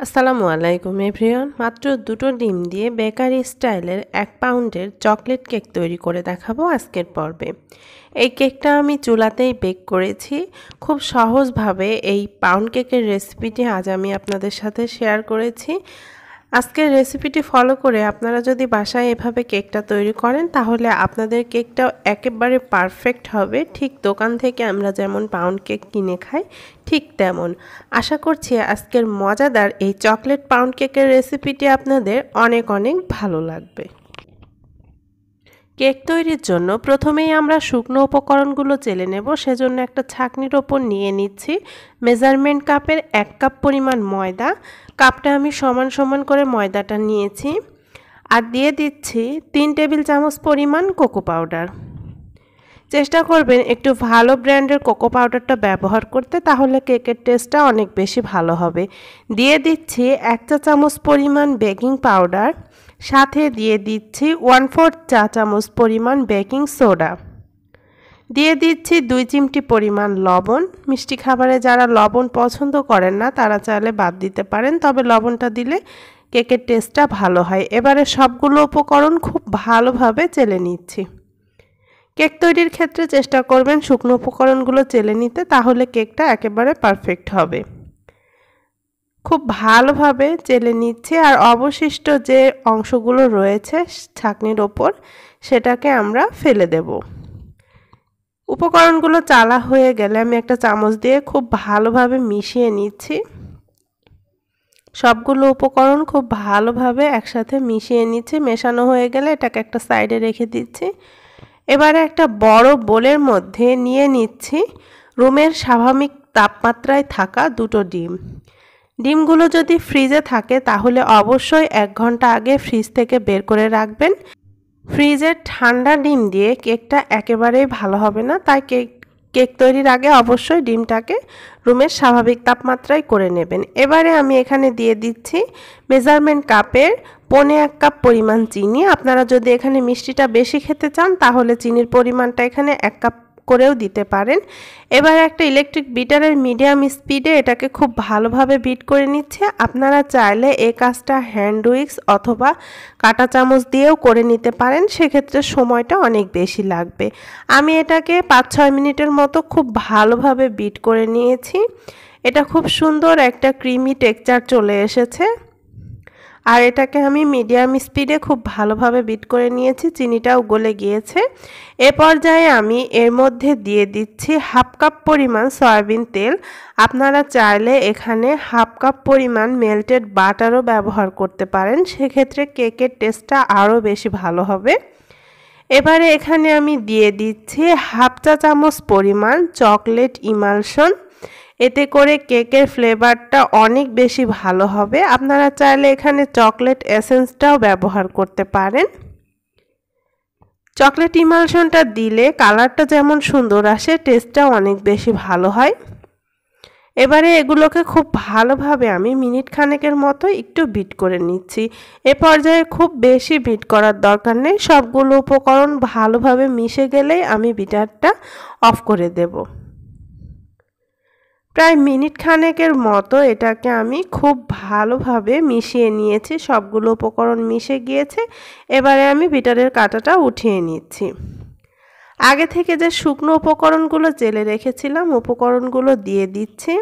আসসালামু আলাইকুম এভরিওয়ান। মাত্র দুটো ডিম দিয়ে বেকারি স্টাইলের 1 পাউন্ডের চকলেট কেক তৈরি করে দেখাবো আজকের পর্বে। এই কেকটা আমি চুলাতেই বেক করেছি। খুব সহজভাবে এই পাউন্ড কেকের রেসিপিটি আজ আমি আপনাদের সাথে শেয়ার করেছি। আজকের রেসিপিটি ফলো করে আপনারা যদি বাসায় এভাবে কেকটা তৈরি করেন তাহলে আপনাদের কেকটাও একেবারে পারফেক্ট হবে। ঠিক দোকান থেকে আমরা যেমন পাউন্ড কেক কিনে খাই ঠিক তেমন। আশা করছি আজকের মজাদার এই চকলেট পাউন্ড কেকের রেসিপিটি আপনাদের অনেক অনেক ভালো লাগবে। কেক তৈরির জন্য প্রথমেই আমরা শুকনো উপকরণগুলো চেলে নেব। সেজন্য একটা ছাঁকনির ওপর নিয়ে নিচ্ছি মেজারমেন্ট কাপের 1 কাপ পরিমাণ ময়দা। কাপটা আমি সমান সমান করে ময়দাটা নিয়েছি। আর দিয়ে দিচ্ছি 3 টেবিল চামচ পরিমাণ কোকো পাউডার। চেষ্টা করবেন একটু ভালো ব্র্যান্ডের কোকো পাউডারটা ব্যবহার করতে, তাহলে কেকের টেস্টটা অনেক বেশি ভালো হবে। দিয়ে দিচ্ছি 1 চা চামচ পরিমাণ বেকিং পাউডার, সাথে দিয়ে দিচ্ছি 1/4 চা চামচ পরিমাণ বেকিং সোডা, দিয়ে দিচ্ছি 2 চিমটি পরিমাণ লবণ। মিষ্টি খাবারে যারা লবণ পছন্দ করেন না তারা চাইলে বাদ দিতে পারেন, তবে লবণটা দিলে কেকের টেস্টটা ভালো হয়। এবারে সবগুলো উপকরণ খুব ভালোভাবে চেলে নিচ্ছি। কেক তৈরির ক্ষেত্রে চেষ্টা করবেন শুকনো উপকরণগুলো চেলে নিতে, তাহলে কেকটা একেবারে পারফেক্ট হবে। খুব ভালোভাবে চেলে নিচ্ছি। আর অবশিষ্ট যে অংশগুলো রয়েছে ছাঁকনির ওপর সেটাকে আমরা ফেলে দেব। উপকরণগুলো চালা হয়ে গেলে আমি একটা চামচ দিয়ে খুব ভালোভাবে মিশিয়ে নিচ্ছি। সবগুলো উপকরণ খুব ভালোভাবে একসাথে মিশিয়ে নিচ্ছি। মেশানো হয়ে গেলে এটাকে একটা সাইডে রেখে দিচ্ছি। এবারে একটা বড় বোলের মধ্যে নিয়ে নিচ্ছি রুমের স্বাভাবিক তাপমাত্রায় থাকা দুটো ডিম। ডিমগুলো যদি ফ্রিজে থাকে তাহলে অবশ্যই 1 ঘন্টা আগে ফ্রিজ থেকে বের করে রাখবেন। ফ্রিজের ঠান্ডা ডিম দিয়ে কেকটা একেবারেই ভালো হবে না, তাই কেক তৈরির আগে অবশ্যই ডিমটাকে রুমের স্বাভাবিক তাপমাত্রায় করে নেবেন। এবারে আমি এখানে দিয়ে দিচ্ছি মেজারমেন্ট কাপের 1/4 কাপ পরিমাণ চিনি। আপনারা যদি এখানে মিষ্টিটা বেশি খেতে চান তাহলে চিনির পরিমাণটা এখানে 1 কাপ করেও দিতে পারেন। এবার একটা ইলেকট্রিক বিটারের মিডিয়াম স্পিডে এটাকে খুব ভালোভাবে বিট করে নিচ্ছে। আপনারা চাইলে এই কাজটা হ্যান্ড উইক্স অথবা কাঁটা চামচ দিয়েও করে নিতে পারেন, সেক্ষেত্রে সময়টা অনেক বেশি লাগবে। আমি এটাকে 5-6 মিনিটের মতো খুব ভালোভাবে বিট করে নিয়েছি। এটা খুব সুন্দর একটা ক্রিমি টেক্সচার চলে এসেছে। আর এটাকে আমি মিডিয়াম স্পিডে খুব ভালোভাবে বিট করে নিয়েছি। চিনিটাও গলে গিয়েছে। এ পর্যায়ে আমি এর মধ্যে দিয়ে দিচ্ছি 1/2 কাপ পরিমাণ সয়াবিন তেল। আপনারা চাইলে এখানে 1/2 কাপ পরিমাণ মেল্টেড বাটারও ব্যবহার করতে পারেন, সেক্ষেত্রে কেকের টেস্টটা আরও বেশি ভালো হবে। এবারে এখানে আমি দিয়ে দিচ্ছি 1/2 চা চামচ পরিমাণ চকলেট ইমালশন। এতে করে কেকের ফ্লেভারটা অনেক বেশি ভালো হবে। আপনারা চাইলে এখানে চকলেট এসেন্সটাও ব্যবহার করতে পারেন। চকলেট ইমালশনটা দিলে কালারটা যেমন সুন্দর আসে, টেস্টটাও অনেক বেশি ভালো হয়। এবারে এগুলোকে খুব ভালোভাবে আমি মিনিট খানেকের মতো একটু বিট করে নিচ্ছি। এ পর্যায়ে খুব বেশি বিট করার দরকার নেই। সবগুলো উপকরণ ভালোভাবে মিশে গেলেই আমি বিটারটা অফ করে দেব। প্রায় মিনিট খানেকের মতো এটাকে আমি খুব ভালোভাবে মিশিয়ে নিয়েছি। সবগুলো উপকরণ মিশে গিয়েছে। এবারে আমি বিটারের কাঁটাটা উঠিয়ে নিচ্ছি। আগে থেকে যে শুকনো উপকরণগুলো চেলে রেখেছিলাম উপকরণগুলো দিয়ে দিচ্ছি।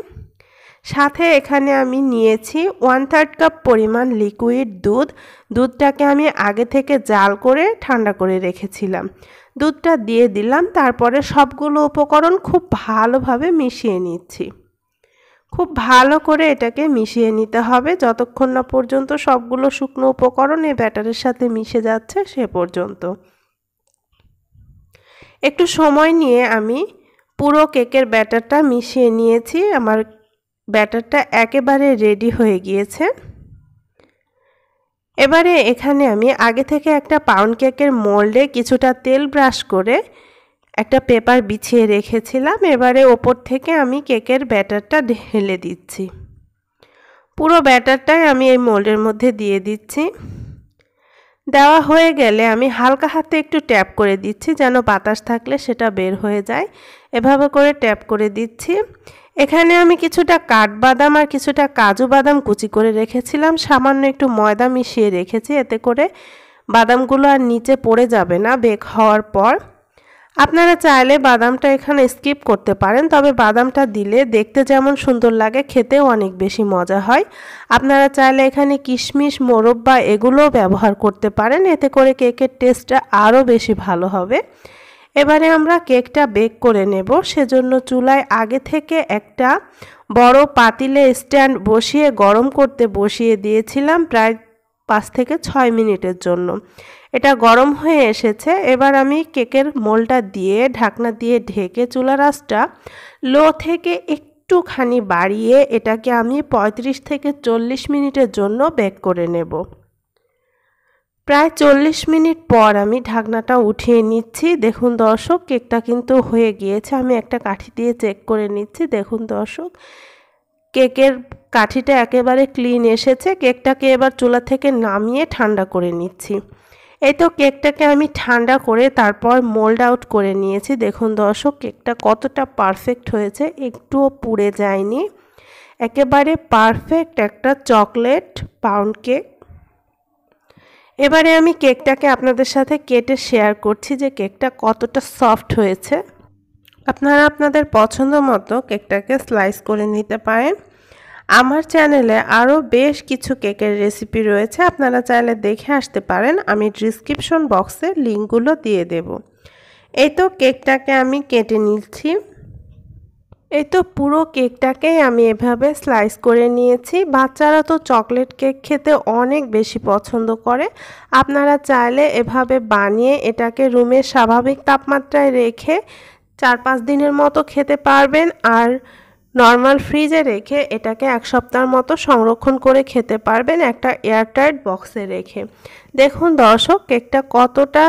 সাথে এখানে আমি নিয়েছি 1/3 কাপ পরিমাণ লিকুইড দুধ। দুধটাকে আমি আগে থেকে জাল করে ঠান্ডা করে রেখেছিলাম। দুধটা দিয়ে দিলাম। তারপরে সবগুলো উপকরণ খুব ভালোভাবে মিশিয়ে নিচ্ছি। খুব ভালো করে এটাকে মিশিয়ে নিতে হবে যতক্ষণ না পর্যন্ত সবগুলো শুকনো উপকরণ এই ব্যাটারের সাথে মিশে যাচ্ছে সে পর্যন্ত। একটু সময় নিয়ে আমি পুরো কেকের ব্যাটারটা মিশিয়ে নিয়েছি। আমার ব্যাটারটা একেবারে রেডি হয়ে গিয়েছে। এবারে এখানে আমি আগে থেকে একটা পাউন্ড কেকের মোল্ডে কিছুটা তেল ব্রাশ করে একটা পেপার বিছিয়ে রেখেছিলাম। এবারে ওপর থেকে আমি কেকের ব্যাটারটা ঢেলে দিচ্ছি। পুরো ব্যাটারটাই আমি এই মোল্ডের মধ্যে দিয়ে দিচ্ছি। দেওয়া হয়ে গেলে আমি হালকা হাতে একটু ট্যাপ করে দিচ্ছি যেন বাতাস থাকলে সেটা বের হয়ে যায়। এভাবে করে ট্যাপ করে দিচ্ছি। এখানে আমি কিছুটা কাঠবাদাম আর কিছুটা কাজু বাদাম কুচি করে রেখেছিলাম, সামান্য একটু ময়দা মিশিয়ে রেখেছি, এতে করে বাদামগুলো আর নিচে পড়ে যাবে না বেক হওয়ার পর। আপনারা চাইলে বাদামটা এখানে স্কিপ করতে পারেন, তবে বাদামটা দিলে দেখতে যেমন সুন্দর লাগে খেতেও অনেক বেশি মজা হয়। আপনারা চাইলে এখানে কিশমিশ, মোরব্বা এগুলোও ব্যবহার করতে পারেন, এতে করে কেকের টেস্টটা আরও বেশি ভালো হবে। এবারে আমরা কেকটা বেক করে নেব, সেজন্য চুলায় আগে থেকে একটা বড় পাতিলে স্ট্যান্ড বসিয়ে গরম করতে বসিয়ে দিয়েছিলাম প্রায় 5 থেকে 6 মিনিটের জন্য। এটা গরম হয়ে এসেছে। এবার আমি কেকের মোলটা দিয়ে ঢাকনা দিয়ে ঢেকে চুলার আঁচটা লো থেকে একটুখানি বাড়িয়ে এটাকে আমি 35 থেকে 40 মিনিটের জন্য বেক করে নেব। প্রায় 40 মিনিট পর আমি ঢাকনাটা উঠিয়ে নিচ্ছি। দেখুন দর্শক, কেকটা কিন্তু হয়ে গিয়েছে। আমি একটা কাঠি দিয়ে চেক করে নিচ্ছি। দেখুন দর্শক, কেকের কাঠিটা একেবারে ক্লিন এসেছে। কেকটাকে এবার চুলা থেকে নামিয়ে ঠান্ডা করে নিচ্ছি। এই তো কেকটাকে আমি ঠান্ডা করে তারপর মোল্ড আউট করে নিয়েছি। দেখুন দর্শক, কেকটা কতটা পারফেক্ট হয়েছে, একটুও পুড়ে যায়নি, একেবারে পারফেক্ট একটা চকলেট পাউন্ড কেক। এবারে আমি কেকটাকে আপনাদের সাথে কেটে শেয়ার করছি যে কেকটা কতটা সফট হয়েছে। আপনারা আপনাদের পছন্দ মতো কেকটাকে স্লাইস করে নিতে পারেন। আমার চ্যানেলে আরও বেশ কিছু কেকের রেসিপি রয়েছে, আপনারা চাইলে দেখে আসতে পারেন। আমি ডিসক্রিপশন বক্সে লিঙ্কগুলো দিয়ে দেব। এই তো কেকটাকে আমি কেটে নিচ্ছি। এই তো পুরো কেকটাকেই আমি এভাবে স্লাইস করে নিয়েছি। বাচ্চারা তো চকলেট কেক খেতে অনেক বেশি পছন্দ করে। আপনারা চাইলে এভাবে বানিয়ে এটাকে রুমের স্বাভাবিক তাপমাত্রায় রেখে 4-5 দিনের মতো খেতে পারবেন, আর নর্মাল ফ্রিজে রেখে এটাকে 1 সপ্তাহের মতো সংরক্ষণ করে খেতে পারবেন একটা এয়ারটাইট বক্সে রেখে। দেখুন দর্শক, কেকটা কতটা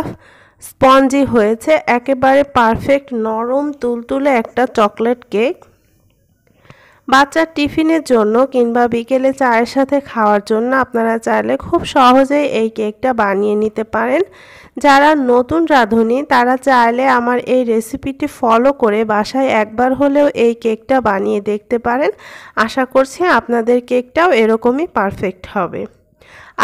স্পঞ্জি হয়েছে, একেবারে পারফেক্ট নরম তুলতুলে একটা চকলেট কেক। বাচ্চার টিফিনের জন্য কিংবা বিকেলে চায়ের সাথে খাওয়ার জন্য আপনারা চাইলে খুব সহজেই এই কেকটা বানিয়ে নিতে পারেন। যারা নতুন রাঁধুনি তারা চাইলে আমার এই রেসিপিটি ফলো করে বাসায় একবার হলেও এই কেকটা বানিয়ে দেখতে পারেন। আশা করছি আপনাদের কেকটাও এরকমই পারফেক্ট হবে।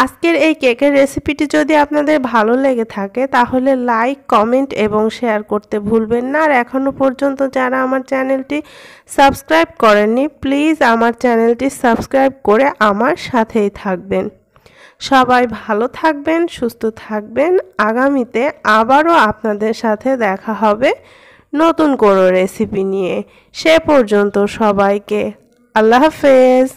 আজকের এই কেকের রেসিপিটি যদি আপনাদের ভালো লেগে থাকে তাহলে লাইক, কমেন্ট এবং শেয়ার করতে ভুলবেন না। আর এখনও পর্যন্ত যারা আমার চ্যানেলটি সাবস্ক্রাইব করেননি, প্লিজ আমার চ্যানেলটি সাবস্ক্রাইব করে আমার সাথেই থাকবেন। সবাই ভালো থাকবেন, সুস্থ থাকবেন। আগামীতে আবারও আপনাদের সাথে দেখা হবে নতুন কোনো রেসিপি নিয়ে। সে পর্যন্ত সবাইকে আল্লাহ হাফেজ।